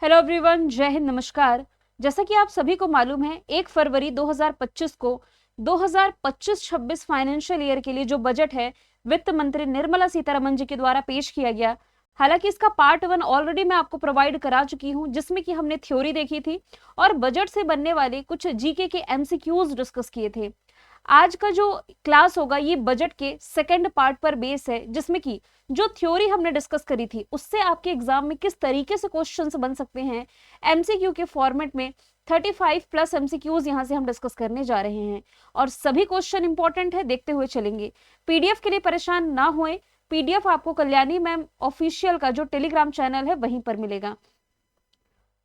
Hello everyone, जय हिंद, नमस्कार। जैसा कि आप सभी को मालूम है, 1 फरवरी 2025 को 2025-26 फाइनेंशियल ईयर के लिए जो बजट है, वित्त मंत्री निर्मला सीतारमण जी के द्वारा पेश किया गया। हालांकि इसका पार्ट 1 ऑलरेडी मैं आपको प्रोवाइड करा चुकी हूं, जिसमें कि हमने थ्योरी देखी थी और बजट से बनने वाले कुछ जीके के एमसीक्यूज डिस्कस किए थे। आज का जो क्लास होगा ये बजट के सेकंड पार्ट पर बेस है, जिसमें कि जो थ्योरी हमने डिस्कस करी थी उससे आपके एग्जाम में किस तरीके से क्वेश्चंस बन सकते हैं एमसीक्यू के फॉर्मेट में 35 प्लस एमसीक्यूज यहां से हम डिस्कस करने जा रहे हैं और सभी क्वेश्चन इंपॉर्टेंट है, देखते हुए चलेंगे। पीडीएफ के लिए परेशान ना होए, पीडीएफ आपको कल्याणी मैम ऑफिशियल का जो टेलीग्राम चैनल है वहीं पर मिलेगा।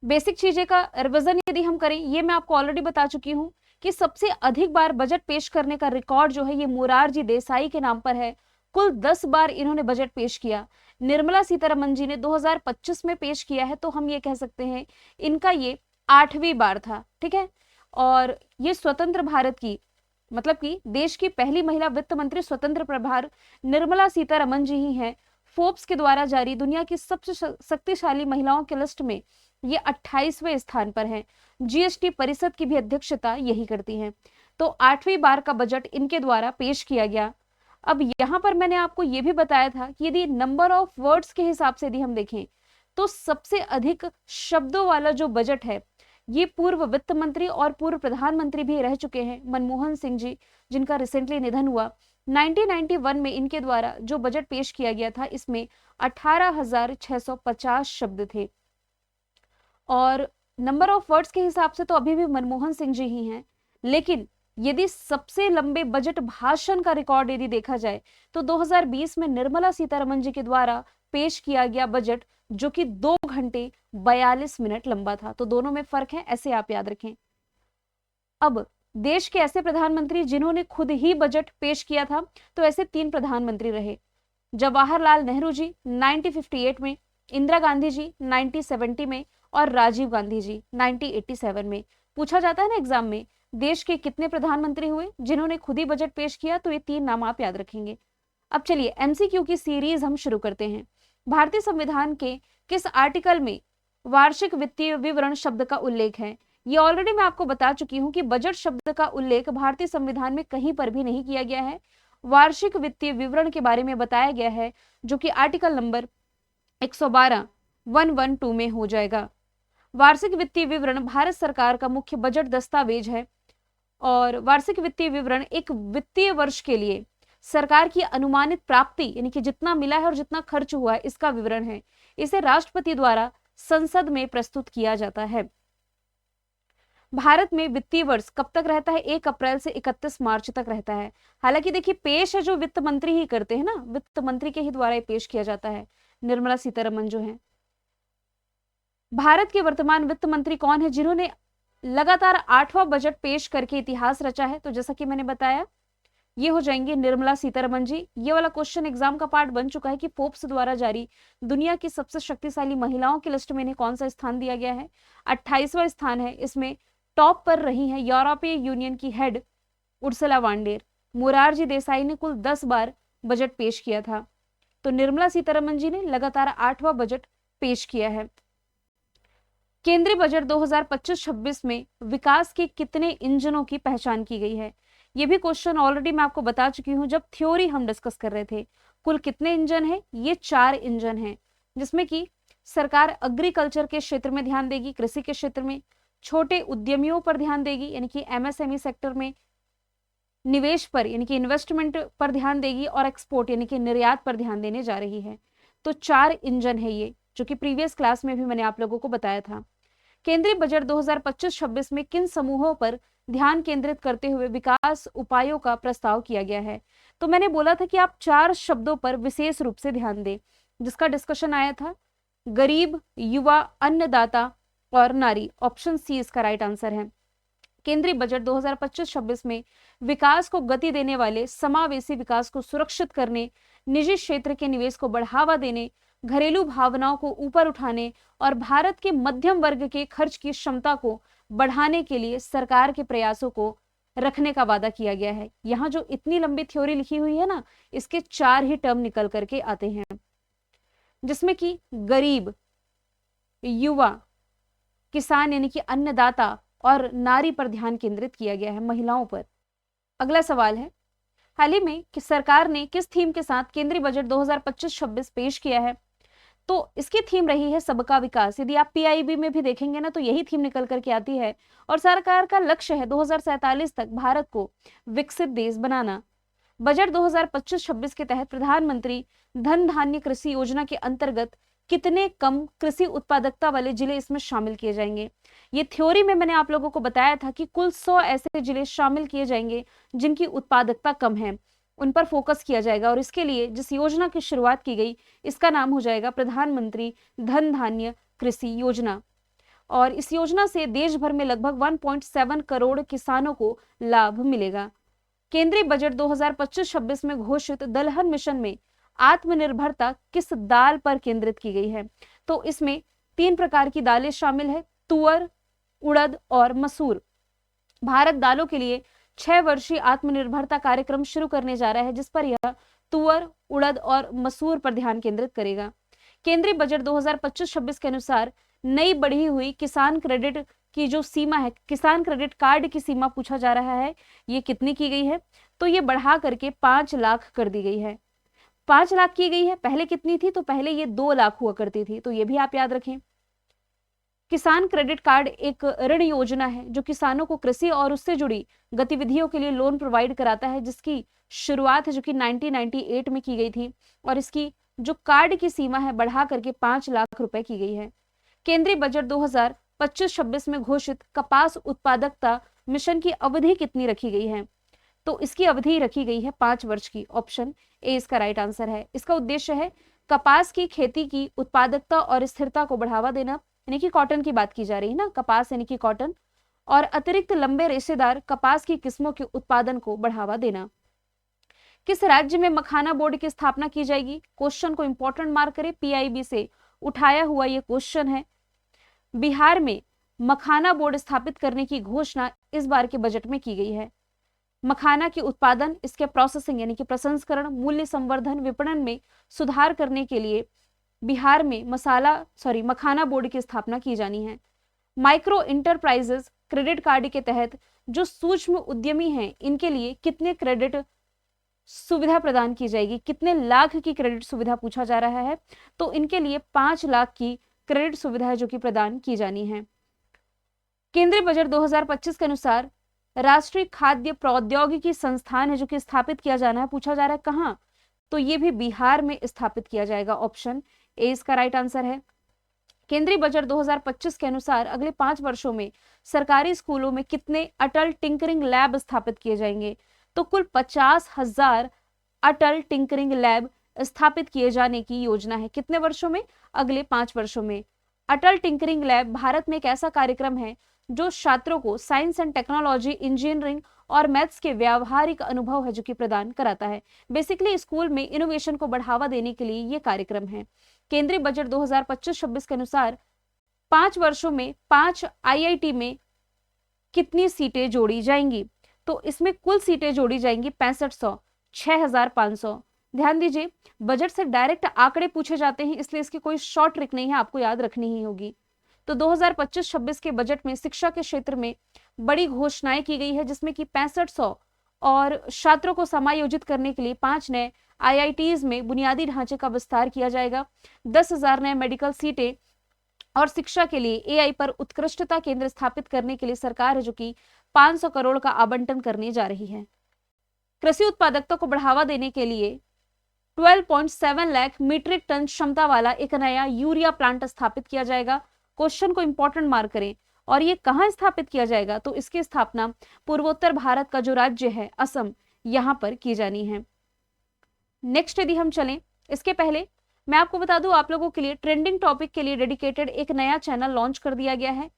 बेसिक चीजें का रिवीजन यदि हम करें, ये मैं आपको ऑलरेडी बता चुकी हूँ कि सबसे अधिक बार बजट पेश करने का रिकॉर्ड जो है ये मोरारजी देसाई के नाम पर है। कुल 10 बार इन्होंने बजट पेश किया। निर्मला सीतारमण जी ने 2025 में पेश किया है, तो हम ये कह सकते हैं इनका ये 8वीं बार था। ठीक है, और ये स्वतंत्र भारत की मतलब कि देश की पहली महिला वित्त मंत्री स्वतंत्र प्रभार निर्मला सीतारमण जी ही हैं। फोर्ब्स के द्वारा जारी दुनिया की सबसे शक्तिशाली महिलाओं के लिस्ट में ये 28वें स्थान पर हैं। जीएसटी परिषद की भी अध्यक्षता यही करती हैं। तो 8वीं बार का बजट इनके द्वारा पेश किया गया। अब यहाँ पर मैंने आपको ये भी बताया था कि यदि नंबर ऑफ वर्ड्स के हिसाब से यदि हम देखें तो सबसे अधिक शब्दों वाला जो बजट है ये पूर्व वित्त मंत्री और पूर्व प्रधानमंत्री भी रह चुके हैं मनमोहन सिंह जी, जिनका रिसेंटली निधन हुआ। 1991 में इनके द्वारा जो बजट पेश किया गया था इसमें 18,650 शब्द थे और नंबर ऑफ वर्ड्स के हिसाब से तो अभी भी मनमोहन सिंह जी ही हैं। लेकिन यदि सबसे लंबे बजट भाषण का रिकॉर्ड यदि देखा जाए तो 2020 में निर्मला सीतारमण जी के द्वारा पेश किया गया बजट जो कि 2 घंटे 42 मिनट लंबा था। तो दोनों में फर्क है, ऐसे आप याद रखें। अब देश के ऐसे प्रधानमंत्री जिन्होंने खुद ही बजट पेश किया था, तो ऐसे 3 प्रधानमंत्री रहे। जवाहरलाल नेहरू जी 1958 में, इंदिरा गांधी जी 1970 में और राजीव गांधी जी 1987 में। पूछा जाता है ना एग्जाम में, देश के कितने प्रधानमंत्री हुए जिन्होंने खुद ही बजट पेश किया, तो ये 3 नाम आप याद रखेंगे। अब चलिए एमसीक्यू की सीरीज हम शुरू करते हैं। भारतीय संविधान के किस आर्टिकल में वार्षिक वित्तीय विवरण शब्द का उल्लेख है? ये ऑलरेडी मैं आपको बता चुकी हूं कि बजट शब्द का उल्लेख भारतीय संविधान में कहीं पर भी नहीं किया गया है। वार्षिक वित्तीय विवरण के बारे में बताया गया है जो कि आर्टिकल नंबर 112 में हो जाएगा। वार्षिक वित्तीय विवरण भारत सरकार का मुख्य बजट दस्तावेज है और वार्षिक वित्तीय विवरण एक वित्तीय वर्ष के लिए सरकार की अनुमानित प्राप्ति यानी कि जितना मिला है और जितना खर्च हुआ है इसका विवरण है। इसे राष्ट्रपति द्वारा संसद में प्रस्तुत किया जाता है। भारत में वित्तीय वर्ष कब तक रहता है? 1 अप्रैल से 31 मार्च तक रहता है। हालांकि देखिए पेश है जो वित्त मंत्री ही करते हैं ना, वित्त मंत्री के ही द्वारा ये पेश किया जाता है, निर्मला सीतारमण जो है। भारत के वर्तमान वित्त मंत्री कौन है जिन्होंने लगातार 8वां बजट पेश करके इतिहास रचा है? तो जैसा कि मैंने बताया ये हो जाएंगे निर्मला सीतारमण जी। ये वाला क्वेश्चन एग्जाम का पार्ट बन चुका है कि फोर्ब्स द्वारा जारी दुनिया की सबसे शक्तिशाली महिलाओं की लिस्ट में इन्हें कौन सा स्थान दिया गया है? 28वां स्थान है। इसमें टॉप पर रही है यूरोपीय यूनियन की head Ursula von der. Morarji Desai ने कुल 10 बार बजट पेश किया था, तो निर्मला सीतारमण जी ने लगातार 8वां बजट पेश किया है। केंद्रीय बजट 2025-26 में विकास के कितने इंजनों की पहचान की गई है? ये भी क्वेश्चन ऑलरेडी मैं आपको बता चुकी हूं जब थ्योरी हम डिस्कस कर रहे थे। कुल कितने इंजन है? ये 4 इंजन हैं, जिसमें कि सरकार एग्रीकल्चर के क्षेत्र में ध्यान देगी, कृषि के क्षेत्र में, छोटे उद्यमियों पर ध्यान देगी यानी कि एमएसएमई सेक्टर में, निवेश पर यानी कि इन्वेस्टमेंट पर ध्यान देगी और एक्सपोर्ट यानी कि निर्यात पर ध्यान देने जा रही है। तो 4 इंजन है ये, जो कि प्रीवियस क्लास में भी मैंने आप लोगों को बताया था। केंद्रीय बजट 2025-26 में किन समूहों पर ध्यान केंद्रित करते हुए विकास उपायों का प्रस्ताव किया गया है? तो मैंने बोला था कि आप 4 शब्दों पर विशेष रूप से ध्यान दें, जिसका डिस्कशन आया था गरीब, युवा, अन्नदाता और नारी। ऑप्शन सी इसका राइट आंसर है। केंद्रीय बजट 2025-26 में विकास को गति देने वाले समावेशी विकास को सुरक्षित करने, निजी क्षेत्र के निवेश को बढ़ावा देने, घरेलू भावनाओं को ऊपर उठाने और भारत के मध्यम वर्ग के खर्च की क्षमता को बढ़ाने के लिए सरकार के प्रयासों को रखने का वादा किया गया है। यहाँ जो इतनी लंबी थ्योरी लिखी हुई है ना, इसके 4 ही टर्म निकल करके आते हैं, जिसमें कि गरीब, युवा, किसान यानी कि अन्नदाता और नारी पर ध्यान केंद्रित किया गया है, महिलाओं पर। अगला सवाल है, हाल ही में कि सरकार ने किस थीम के साथ केंद्रीय बजट 2025-26 पेश किया है? तो इसकी थीम रही है सबका विकास। यदि आप पीआईबी में भी देखेंगे ना तो यही थीम निकल करके आती है और सरकार का लक्ष्य है 2047 तक भारत को विकसित देश बनाना। बजट 2025-26 के तहत प्रधानमंत्री धन धान्य कृषि योजना के अंतर्गत कितने कम कृषि उत्पादकता वाले जिले इसमें शामिल किए जाएंगे? ये थ्योरी में मैंने आप लोगों को बताया था कि कुल 100 ऐसे जिले शामिल किए जाएंगे जिनकी उत्पादकता कम है, उन पर फोकस किया जाएगा। और इसके लिए जिस योजना की शुरुआत की गई इसका नाम हो जाएगा प्रधानमंत्री धन धान्य कृषि योजना। और इस योजना से देश भर में लगभग 1.7 करोड़ किसानों को लाभ मिलेगा। केंद्रीय बजट 2025-26 में घोषित दलहन मिशन में आत्मनिर्भरता किस दाल पर केंद्रित की गई है? तो इसमें 3 प्रकार की दालें शामिल है, तुअर, उड़द और मसूर। भारत दालों के लिए 6 वर्षीय आत्मनिर्भरता कार्यक्रम शुरू करने जा रहा है, जिस पर यह तुअर, उड़द और मसूर पर ध्यान केंद्रित करेगा। केंद्रीय बजट 2025-26 के अनुसार नई बढ़ी हुई किसान क्रेडिट की जो सीमा है, किसान क्रेडिट कार्ड की सीमा पूछा जा रहा है, ये कितनी की गई है? तो ये बढ़ा करके 5 लाख कर दी गई है। 5 लाख की गई है। पहले कितनी थी? तो पहले ये 2 लाख हुआ करती थी, तो ये भी आप याद रखें। किसान क्रेडिट कार्ड एक ऋण योजना है जो किसानों को कृषि और उससे जुड़ी गतिविधियों के लिए लोन प्रोवाइड कराता है, जिसकी शुरुआत है जो कि 1998 में की गई थी और इसकी जो कार्ड की सीमा है बढ़ा करके 5 लाख रुपए की गई है। केंद्रीय बजट 2025-26 में घोषित कपास उत्पादकता मिशन की अवधि कितनी रखी गई है? तो इसकी अवधि रखी गई है 5 वर्ष की। ऑप्शन ए इसका राइट आंसर है। इसका उद्देश्य है कपास की खेती की उत्पादकता और स्थिरता को बढ़ावा देना, यानी कि कॉटन की बात की जा रही है ना, कपास यानी कि कॉटन, और अतिरिक्त लंबे रेशेदार कपास की किस्मों के उत्पादन को बढ़ावा देना। किस राज्य में मखाना बोर्ड की स्थापना की जाएगी? क्वेश्चन को इंपॉर्टेंट मार्क करें, पीआईबी से उठाया हुआ ये क्वेश्चन है। बिहार में मखाना बोर्ड स्थापित करने की घोषणा इस बार के बजट में की गई है। मखाना के उत्पादन, इसके प्रोसेसिंग यानी कि प्रसंस्करण, मूल्य संवर्धन, विपणन में सुधार करने के लिए बिहार में मखाना बोर्ड की स्थापना की जानी है। माइक्रो इंटरप्राइजेस क्रेडिट कार्ड के तहत जो सूक्ष्म उद्यमी हैं इनके लिए कितने क्रेडिट सुविधा प्रदान की जाएगी? कितने लाख की क्रेडिट सुविधा पूछा जा रहा है? तो इनके लिए 5 लाख की क्रेडिट सुविधा है जो कि प्रदान की जानी है। केंद्रीय बजट 2025 के अनुसार राष्ट्रीय खाद्य प्रौद्योगिकी संस्थान है जो कि स्थापित किया जाना है, पूछा जा रहा है कहां? तो ये भी बिहार में स्थापित किया जाएगा। ऑप्शन ए इसका राइट आंसर है। केंद्रीय बजट 2025 के अनुसार अगले 5 वर्षों में सरकारी स्कूलों में कितने अटल टिंकरिंग लैब स्थापित किए जाएंगे? तो कुल 50,000 अटल टिंकरिंग लैब स्थापित किए जाने की योजना है। कितने वर्षों में? अगले 5 वर्षों में। अटल टिंकरिंग लैब भारत में एक ऐसा कार्यक्रम है जो छात्रों को साइंस एंड टेक्नोलॉजी, इंजीनियरिंग और मैथ्स के व्यावहारिक अनुभव है जो कि प्रदान कराता है। बेसिकली स्कूल में इनोवेशन को बढ़ावा देने के लिए ये कार्यक्रम है। केंद्रीय बजट 2025-26 के अनुसार 5 वर्षों में 5 आईआईटी में कितनी सीटें जोड़ी जाएंगी? तो इसमें कुल सीटें जोड़ी जाएंगी 6500, 6500। ध्यान दीजिए, बजट से डायरेक्ट आंकड़े पूछे जाते हैं, इसलिए इसकी कोई शॉर्ट ट्रिक नहीं है, आपको याद रखनी ही होगी। तो 2025-26 के बजट में शिक्षा के क्षेत्र में बड़ी घोषणाएं की गई है, जिसमें कि 6500 और छात्रों को समायोजित करने के लिए 5 नए आईआईटीज में बुनियादी ढांचे का विस्तार किया जाएगा। 10,000 नए मेडिकल सीटें और शिक्षा के लिए एआई पर उत्कृष्टता केंद्र स्थापित करने के लिए सरकार है जो कि 500 करोड़ का आवंटन करने जा रही है। कृषि उत्पादकता को बढ़ावा देने के लिए 12.7 लाख मीट्रिक टन क्षमता वाला एक नया यूरिया प्लांट स्थापित किया जाएगा। क्वेश्चन को इंपॉर्टेंट मार्क करें। और ये कहां स्थापित किया जाएगा? तो इसकी स्थापना पूर्वोत्तर भारत का जो राज्य है असम, यहां पर की जानी है। नेक्स्ट यदि हम चलें, इसके पहले मैं आपको बता दूं, आप लोगों के लिए ट्रेंडिंग टॉपिक के लिए डेडिकेटेड एक नया चैनल लॉन्च कर दिया गया है।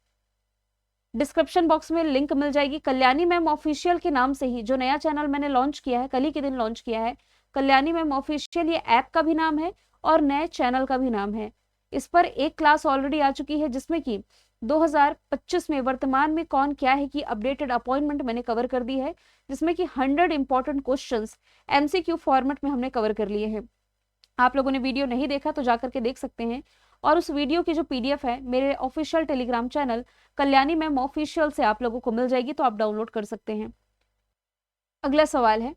डिस्क्रिप्शन बॉक्स में लिंक मिल जाएगी। कल्याणी मैम ऑफिशियल के नाम से ही जो नया चैनल मैंने लॉन्च किया है, कल ही के दिन लॉन्च किया है, कल्याणी मैम ऑफिशियल, ये ऐप का भी नाम है और नए चैनल का भी नाम है। इस पर एक क्लास ऑलरेडी आ चुकी है जिसमें कि 2025 में वर्तमान में कौन क्या है कि अपडेटेड अपॉइंटमेंट मैंने कवर कर दी है, जिसमें कि 100 इंपॉर्टेंट क्वेश्चंस एमसीक्यू फॉर्मेट में हमने कवर कर लिए हैं। आप लोगों ने वीडियो नहीं देखा तो जाकर के देख सकते हैं। और उस वीडियो की जो पीडीएफ है मेरे official Telegram channel Kalyani ma'am official से आप लोगों को मिल जाएगी, तो आप डाउनलोड कर सकते हैं। अगला सवाल है,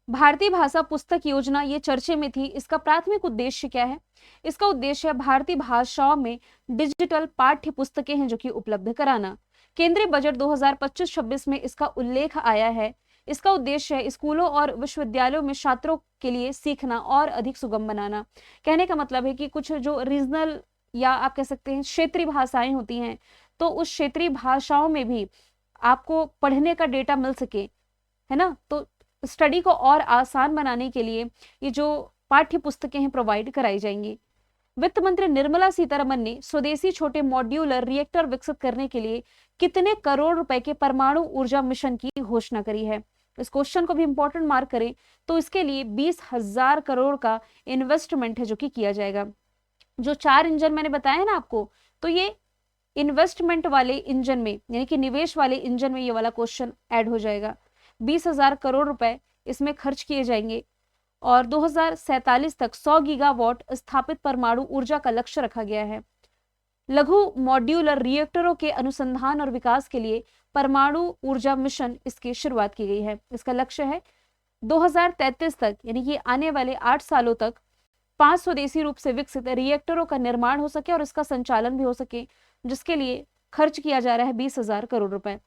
भारतीय भाषा पुस्तक योजना ये चर्चे में थी, इसका प्राथमिक उद्देश्य क्या है? इसका उद्देश्य है भारतीय भाषाओं में डिजिटल पाठ्य पुस्तकें हैं जो कि उपलब्ध कराना। केंद्रीय बजट 2025-26 में इसका उल्लेख आया है। इसका उद्देश्य है स्कूलों और विश्वविद्यालयों में छात्रों के लिए सीखना और अधिक सुगम बनाना। कहने का मतलब है कि कुछ जो रीजनल या आप कह सकते हैं क्षेत्रीय भाषाएं होती हैं, तो उस क्षेत्रीय भाषाओं में भी आपको पढ़ने का डेटा मिल सके, है ना। तो स्टडी को और आसान बनाने के लिए ये जो पाठ्य पुस्तकें हैं प्रोवाइड कराई जाएंगी। वित्त मंत्री निर्मला सीतारमन ने स्वदेशी छोटे मॉड्यूलर रिएक्टर विकसित करने के लिए कितने करोड़ रुपए के परमाणु ऊर्जा मिशन की घोषणा करी है? इस क्वेश्चन को भी इंपॉर्टेंट मार्क करें तो इसके लिए 20,000 करोड़ का इन्वेस्टमेंट है जो कि किया जाएगा। जो 4 इंजन मैंने बताया है ना आपको, तो ये इन्वेस्टमेंट वाले इंजन में यानी कि निवेश वाले इंजन में ये वाला क्वेश्चन ऐड हो जाएगा। 20,000 करोड़ रुपए इसमें खर्च किए जाएंगे और 2047 तक 100 गीगावाट स्थापित परमाणु ऊर्जा का लक्ष्य रखा गया है। लघु मॉड्यूलर रिएक्टरों के अनुसंधान और विकास के लिए परमाणु ऊर्जा मिशन इसकी शुरुआत की गई है। इसका लक्ष्य है 2033 तक यानी कि आने वाले 8 सालों तक 5 स्वदेशी रूप से विकसित रिएक्टरों का निर्माण हो सके और इसका संचालन भी हो सके, जिसके लिए खर्च किया जा रहा है 20,000 करोड़ रुपए।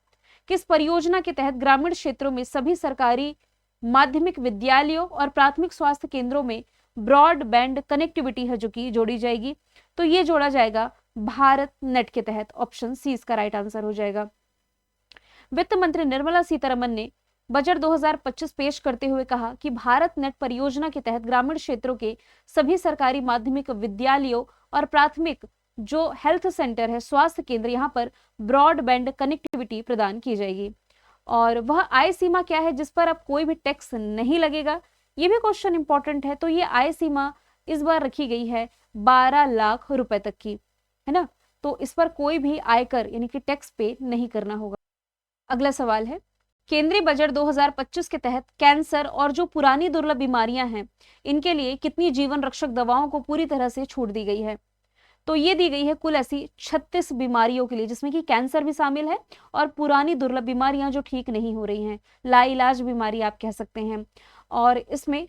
किस परियोजना के तहत ग्रामीण क्षेत्रों में सभी सरकारी माध्यमिक विद्यालयों और प्राथमिक स्वास्थ्य केंद्रों में ब्रॉडबैंड कनेक्टिविटी है जो कि जोड़ी जाएगी? तो ये जोड़ा जाएगा भारत नेट के तहत। ऑप्शन सी इसका राइट आंसर हो जाएगा। वित्त मंत्री निर्मला सीतारमन ने बजट 2025 पेश करते हुए कहा कि भारत नेट परियोजना के तहत ग्रामीण क्षेत्रों के सभी सरकारी माध्यमिक विद्यालयों और प्राथमिक जो हेल्थ सेंटर है, स्वास्थ्य केंद्र, यहाँ पर ब्रॉडबैंड कनेक्टिविटी प्रदान की जाएगी। और वह आय सीमा क्या है जिस पर अब कोई भी टैक्स नहीं लगेगा? ये भी क्वेश्चन इंपॉर्टेंट है। तो ये आय सीमा इस बार रखी गई है 12 लाख रुपए तक की, है ना। तो इस पर कोई भी आयकर यानी कि टैक्स पे नहीं करना होगा। अगला सवाल है, केंद्रीय बजट 2025 के तहत कैंसर और जो पुरानी दुर्लभ बीमारियां हैं इनके लिए कितनी जीवन रक्षक दवाओं को पूरी तरह से छूट दी गई है? तो ये दी गई है कुल ऐसी 36 बीमारियों के लिए, जिसमें कि कैंसर भी शामिल है और पुरानी दुर्लभ बीमारियां जो ठीक नहीं हो रही हैं, लाइलाज बीमारी आप कह सकते हैं। और इसमें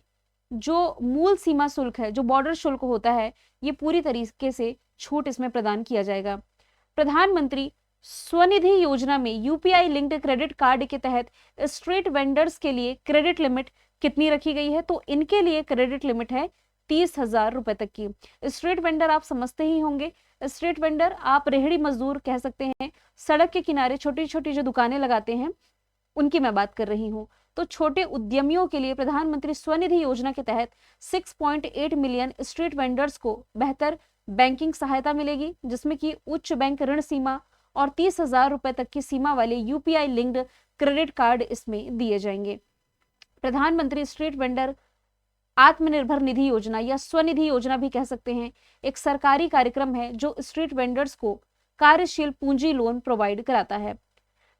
जो मूल सीमा शुल्क है, जो बॉर्डर शुल्क होता है, ये पूरी तरीके से छूट इसमें प्रदान किया जाएगा। प्रधानमंत्री स्वनिधि योजना में यूपीआई लिंक्ड क्रेडिट कार्ड के तहत स्ट्रीट वेंडर्स के लिए क्रेडिट लिमिट कितनी रखी गई है? तो इनके लिए क्रेडिट लिमिट है 30,000 रुपए तक की। स्ट्रीट वेंडर आप समझते ही होंगे, स्ट्रीट वेंडर आप रेहड़ी मजदूर कह सकते हैं, सड़क के किनारे छोटी छोटी जो दुकानें लगाते हैं उनकी मैं बात कर रही हूँ। तो छोटे उद्यमियों के लिए प्रधानमंत्री स्वनिधि योजना के तहत 6.8 मिलियन स्ट्रीट वेंडर्स को बेहतर बैंकिंग सहायता मिलेगी, जिसमें कि उच्च बैंक ऋण सीमा और 30,000 रुपए तक की सीमा वाले यूपीआई लिंक्ड क्रेडिट कार्ड इसमें दिए जाएंगे। प्रधानमंत्री स्ट्रीट वेंडर आत्मनिर्भर निधि योजना या स्वनिधि योजना भी कह सकते हैं, एक सरकारी कार्यक्रम है जो स्ट्रीट वेंडर्स को कार्यशील पूंजी लोन प्रोवाइड कराता है।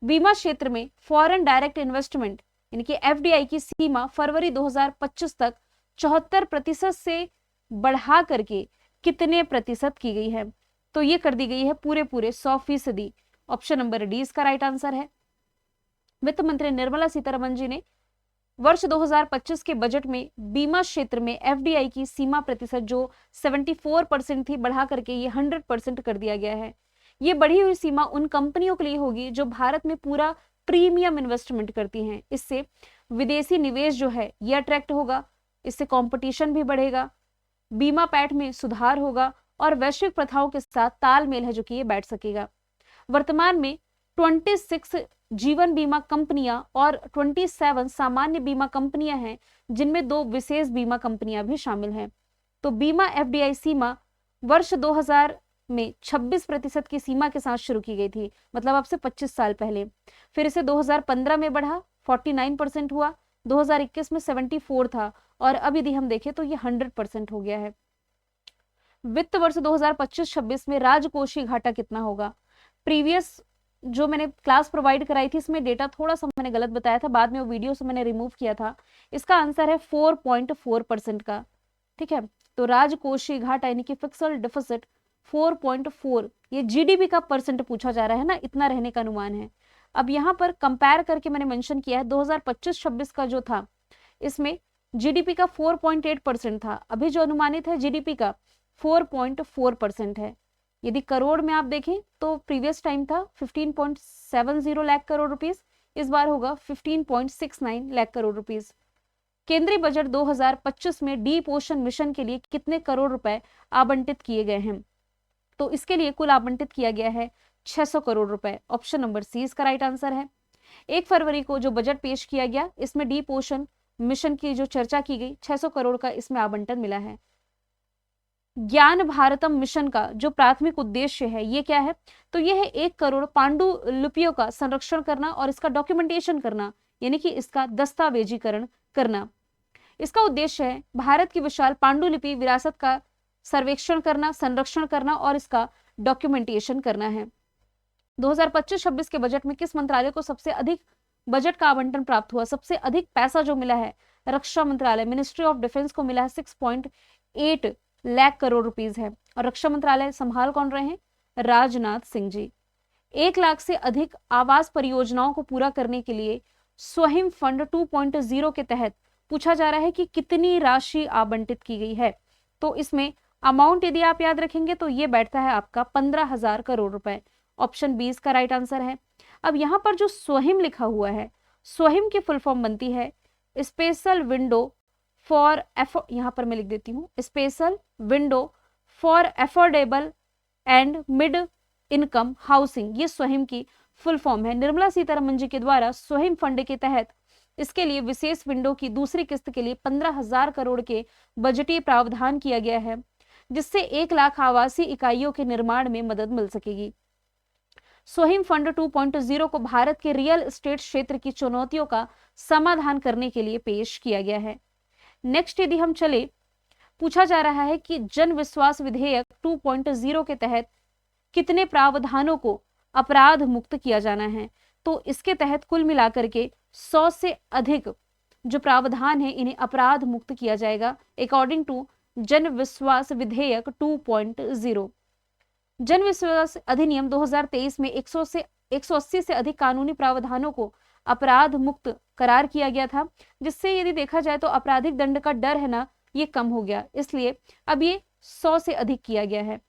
बीमा क्षेत्र में फॉरेन डायरेक्ट इन्वेस्टमेंट यानी कि एफडीआई की सीमा फरवरी 2025 तक 74% से बढ़ा करके कितने प्रतिशत की गई है? तो ये कर दी गई है पूरे 100%। ऑप्शन नंबर डी इसका राइट आंसर है। वित्त मंत्री निर्मला सीतारमन जी ने वर्ष 2025 के बजट में बीमा क्षेत्र में एफडीआई की सीमा प्रतिशत जो 74% थी बढ़ा करके ये 100% कर दिया गया है। ये बढ़ी हुई सीमा उन कंपनियों के लिए होगी जो भारत में पूरा प्रीमियम इन्वेस्टमेंट करती हैं। इससे विदेशी निवेश जो है ये अट्रैक्ट होगा, इससे कंपटीशन भी बढ़ेगा, बीमा पैठ में सुधार होगा और वैश्विक प्रथाओं के साथ तालमेल है जो कि ये बैठ सकेगा। वर्तमान में 26 जीवन बीमा कंपनियां और 27 सामान्य बीमा कंपनियां हैं, जिनमें 2 विशेष बीमा कंपनियां भी शामिल हैं। तो बीमा एफडीआई सीमा वर्ष 2000 में 26% की सीमा के साथ शुरू की गई थी, मतलब अब से 25 साल पहले। फिर इसे 2015 में बढ़ा 49% हुआ, 2021 में 74 था और अब यदि हम देखें तो ये 100% हो गया है। वित्त वर्ष 2025-26 में राजकोषीय घाटा कितना होगा? प्रीवियस जो मैंने क्लास प्रोवाइड कराई थी इसमें डेटा थोड़ा सा मैंने गलत बताया था, बाद में वो वीडियो से मैंने रिमूव किया था। इसका आंसर है 4.4% का। ठीक है, तो राजकोषीय घाटा यानी कि फिक्स्ड डिफिसिट 4.4, ये जीडीपी का परसेंट पूछा जा रहा है ना, इतना रहने का अनुमान है। अब यहाँ पर कंपेयर करके मैंने मेंशन किया है 2025-26 का जो था, इसमें जीडीपी का 4.8% था, अभी जो अनुमानित है जीडीपी का 4.4% है। यदि करोड़ में आप देखें तो प्रीवियस टाइम था 15.70 लाख करोड़ रुपीस, इस बार होगा 15.69 लाख करोड़ रुपीस। केंद्रीय बजट 2025 में डीप ओशन मिशन के लिए कितने करोड़ रुपए आवंटित किए गए हैं? तो इसके लिए कुल आवंटित किया गया है 600 करोड़ रुपए। ऑप्शन नंबर सी इसका राइट आंसर है। 1 फरवरी को जो बजट पेश किया गया, इसमें डीप ओशन मिशन की जो चर्चा की गई, 600 करोड़ का इसमें आवंटन मिला है। ज्ञान भारतम मिशन का जो प्राथमिक उद्देश्य है ये क्या है? तो यह है 1 करोड़ पांडुलिपियों का संरक्षण करना और इसका डॉक्यूमेंटेशन करना, यानी कि इसका दस्तावेजीकरण करना। इसका उद्देश्य है भारत की विशाल पांडुलिपि विरासत का सर्वेक्षण करना, संरक्षण करना और इसका डॉक्यूमेंटेशन करना है। 2025-26 के बजट में किस मंत्रालय को सबसे अधिक बजट का आवंटन प्राप्त हुआ? सबसे अधिक पैसा जो मिला है रक्षा मंत्रालय, मिनिस्ट्री ऑफ डिफेंस को मिला है 6.8 लाख करोड़ रुपीस है। और रक्षा मंत्रालय संभाल कौन रहे हैं? राजनाथ सिंह जी। 1 लाख से अधिक आवास परियोजनाओं को पूरा करने के लिए स्वहिम फंड 2.0 के तहत पूछा जा रहा है कि कितनी राशि आवंटित की गई है। तो इसमें अमाउंट यदि आप याद रखेंगे तो ये बैठता है आपका 15,000 करोड़ रुपए। ऑप्शन बी इसका राइट आंसर है। अब यहाँ पर जो स्वहिम लिखा हुआ है, स्वहिम की फुल फॉर्म बनती है स्पेशल विंडो फॉर यहाँ पर मैं लिख देती हूँ, special window for affordable and mid income housing. ये स्वहिम की फुल फॉर्म है। निर्मला सीतारमन जी के द्वारा स्वहिम फंड के तहत इसके लिए विशेष विंडो की दूसरी किस्त के लिए 15,000 करोड़ के बजटीय प्रावधान किया गया है, जिससे 1 लाख आवासीय इकाइयों के निर्माण में मदद मिल सकेगी। स्वहिम फंड 2.0 को भारत के रियल एस्टेट क्षेत्र की चुनौतियों का समाधान करने के लिए पेश किया गया है। नेक्स्ट यदि हम चले, पूछा जा रहा है कि जन विश्वास विधेयक 2.0 के तहत कितने प्रावधानों को अपराध मुक्त किया जाना है? तो इसके तहत कुल मिलाकर के 100 से अधिक जो प्रावधान है इन्हें अपराध मुक्त किया जाएगा अकॉर्डिंग टू जन विश्वास विधेयक 2.0। जन विश्वास अधिनियम 2023 में 180 से अधिक कानूनी प्रावधानों को अपराध मुक्त करार किया गया था, जिससे यदि देखा जाए तो आपराधिक दंड का डर है ना, ये कम हो गया, इसलिए अब ये 100 से अधिक किया गया है।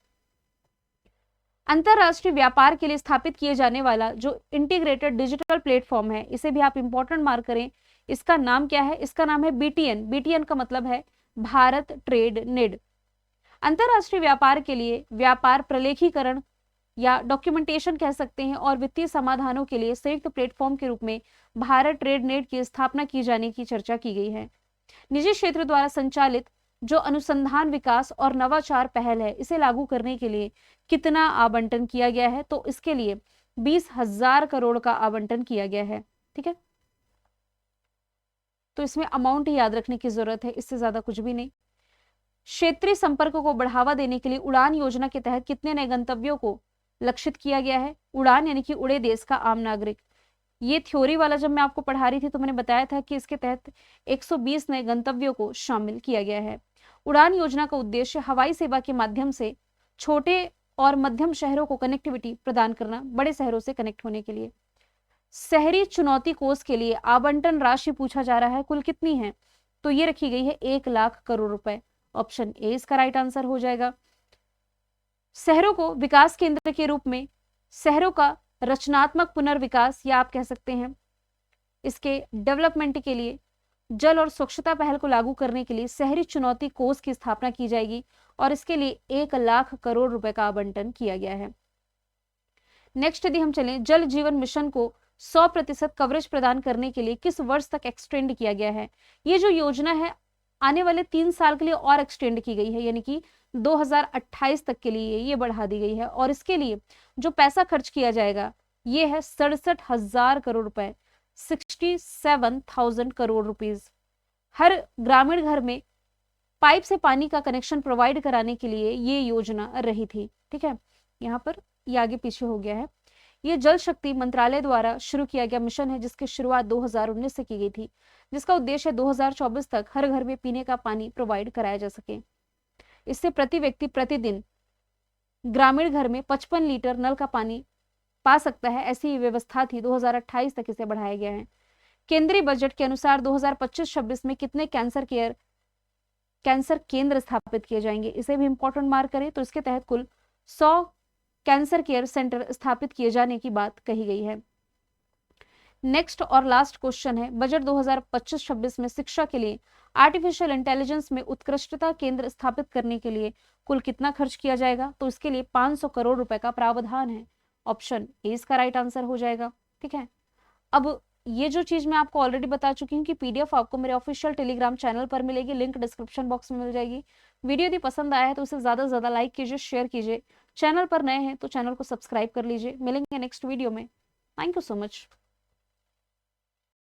अंतरराष्ट्रीय व्यापार के लिए स्थापित किए जाने वाला जो इंटीग्रेटेड डिजिटल प्लेटफॉर्म है, इसे भी आप इंपॉर्टेंट मार्क करें, इसका नाम क्या है? इसका नाम है बीटीएन। बीटीएन का मतलब है भारत ट्रेड नेट। अंतरराष्ट्रीय व्यापार के लिए व्यापार प्रलेखीकरण या डॉक्यूमेंटेशन कह सकते हैं और वित्तीय समाधानों के लिए संयुक्त प्लेटफॉर्म के रूप में भारत ट्रेड नेट की स्थापना की जाने की चर्चा की गई है। निजी क्षेत्र द्वारा संचालित जो अनुसंधान विकास और नवाचार पहल है, इसे लागू करने के लिए कितना आवंटन किया गया है? तो इसके लिए 20,000 करोड़ का आवंटन किया गया है। ठीक है, तो इसमें अमाउंट ही याद रखने की जरूरत है, इससे ज्यादा कुछ भी नहीं। क्षेत्रीय संपर्क को बढ़ावा देने के लिए उड़ान योजना के तहत कितने नए गंतव्यों को लक्षित किया गया है? उड़ान यानी कि उड़े देश का आम नागरिक। ये थ्योरी वाला जब मैं आपको पढ़ा रही थी तो मैंने बताया था कि इसके तहत 120 नए गंतव्यों को शामिल किया गया है। उड़ान योजना का उद्देश्य हवाई सेवा के माध्यम से छोटे और मध्यम शहरों को कनेक्टिविटी प्रदान करना, बड़े शहरों से कनेक्ट होने के लिए। शहरी चुनौती कोष के लिए आवंटन राशि पूछा जा रहा है, कुल कितनी है? तो ये रखी गई है 1 लाख करोड़ रुपए। ऑप्शन ए इसका राइट आंसर हो जाएगा। शहरों को विकास केंद्र के रूप में शहरों का रचनात्मक पुनर्विकास या आप कह सकते हैं इसके डेवलपमेंट के लिए जल और स्वच्छता पहल को लागू करने के लिए शहरी चुनौती कोष की स्थापना की जाएगी और इसके लिए 1 लाख करोड़ रुपए का आवंटन किया गया है। नेक्स्ट यदि हम चलें, जल जीवन मिशन को 100% कवरेज प्रदान करने के लिए किस वर्ष तक एक्सटेंड किया गया है? ये जो योजना है आने वाले 3 साल के लिए और एक्सटेंड की गई है, यानी कि 2028 तक के लिए ये बढ़ा दी गई है और इसके लिए जो पैसा खर्च किया जाएगा ये है 67,000 करोड़ रुपए, 67,000 करोड़ रुपीज। हर ग्रामीण घर में पाइप से पानी का कनेक्शन प्रोवाइड कराने के लिए ये योजना रही थी। ठीक है, यहाँ पर ये आगे पीछे हो गया है। ये जल शक्ति मंत्रालय द्वारा शुरू किया गया मिशन है जिसकी शुरुआत 2019 से की गई थी, जिसका उद्देश्य 2024 तक हर घर में पीने का पानी प्रोवाइड कराया जा सके। इससे प्रति व्यक्ति प्रतिदिन ग्रामीण घर में 55 लीटर नल का पानी पा सकता है, ऐसी व्यवस्था थी। 2028 तक इसे बढ़ाया गया है। केंद्रीय बजट के अनुसार 2025-26 में कितने कैंसर केंद्र स्थापित किए जाएंगे, इसे भी इंपॉर्टेंट मार्क करें। तो इसके तहत कुल 100 कैंसर केयर सेंटर स्थापित किए जाने की बात कही गई है। नेक्स्ट और लास्ट क्वेश्चन है, बजट 2025-26 में शिक्षा के लिए आर्टिफिशियल इंटेलिजेंस में उत्कृष्टता केंद्र स्थापित करने के लिए कुल कितना खर्च किया जाएगा? तो इसके लिए 500 करोड़ रुपए का प्रावधान है। ऑप्शन ए इसका राइट आंसर हो जाएगा। ठीक है, अब ये जो चीज मैं आपको ऑलरेडी बता चुकी हूँ कि पीडीएफ आपको मेरे ऑफिशियल टेलीग्राम चैनल पर मिलेगी, लिंक डिस्क्रिप्शन बॉक्स में मिल जाएगी। वीडियो यदि पसंद आया है तो उसे ज्यादा से ज्यादा लाइक कीजिए, शेयर कीजिए। चैनल पर नए हैं तो चैनल को सब्सक्राइब कर लीजिए। मिलेंगे नेक्स्ट वीडियो में। Thank you so much.